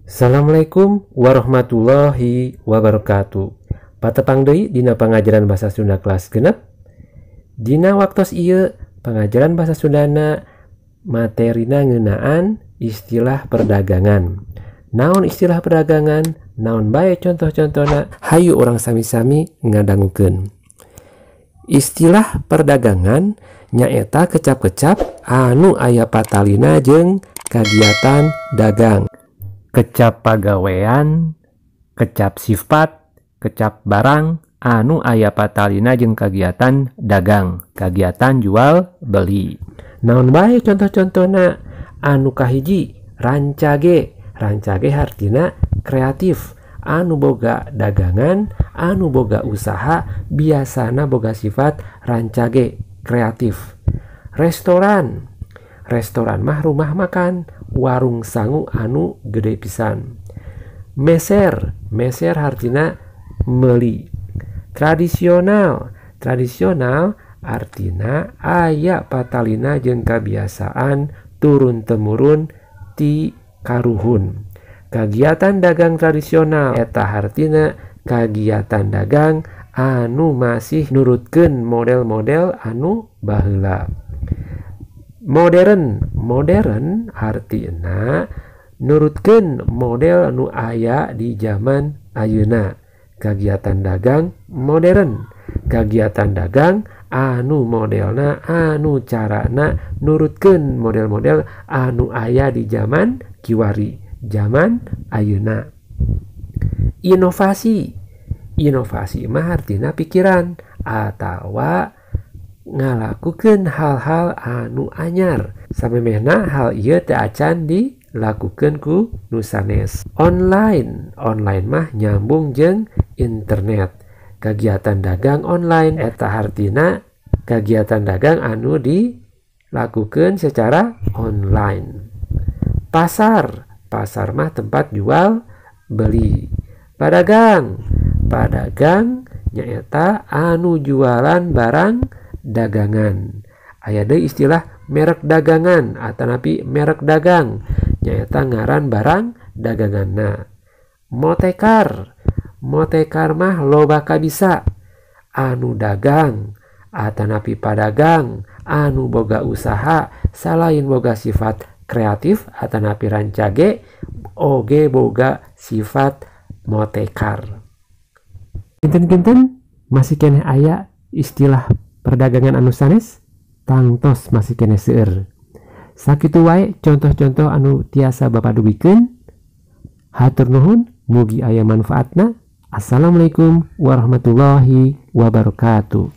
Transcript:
Assalamualaikum warahmatullahi wabarakatuh. Patepang deui dina pangajaran basa Sunda kelas genep. Dina waktos ieu pangajaran basa Sundana materina ngeunaan istilah perdagangan. Naon istilah perdagangan? Naon bae contoh-contohna? Hayu urang sami-sami ngadangukeun. Istilah perdagangan nyaeta kecap-kecap anu aya patalina jeung kagiatan dagang. Kecap pagawean, kecap sifat, kecap barang anu aya patalina jeung kagiatan dagang, kagiatan jual beli. Naon bae contoh-contohna? Anu kahiji rancage. Rancage artina kreatif, anu boga dagangan, anu boga usaha biasana boga sifat rancage kreatif. Restoran. Restoran mah rumah makan, warung sangu anu gede pisan. Meser. Meser artina meuli. Tradisional. Tradisional artina aya patalina jeung kabiasaan turun-temurun ti karuhun. Kagiatan dagang tradisional eta artina kagiatan dagang anu masih nurutkeun model-model anu baheula. Modern. Modern artina nurutkeun model anu aya di zaman ayeuna. Kagiatan dagang modern. Kagiatan dagang anu modelna, anu carana nurutkeun model-model anu aya di zaman kiwari, zaman ayeuna. Inovasi. Inovasi mah artina pikiran atawa ngalakukeun hal-hal anu anyar. Samemehna hal ieu teu acan dilakukeun ku nu sanes. Online. Online mah nyambung jeung internet. Kagiatan dagang online eta artina kagiatan dagang anu dilakukeun secara online. Pasar. Pasar mah tempat jual beli. Padagang. Padagang nyaeta anu jualan barang dagangan. Aya deui istilah merek dagangan atanapi merek dagang nyaeta ngaran barang daganganna. Motekar. Motekar mah loba kabisa, anu dagang atanapi padagang anu boga usaha salain boga sifat kreatif atanapi rancage oge boga sifat motekar. Kinten-kinten masih keneh aya istilah perdagangan anu sanes tangtos masih kene seueur. Sakitu wae contoh-contoh anu tiasa Bapak dugikeun. Hatur nuhun, mugi aya manfaatna. Assalamualaikum warahmatullahi wabarakatuh.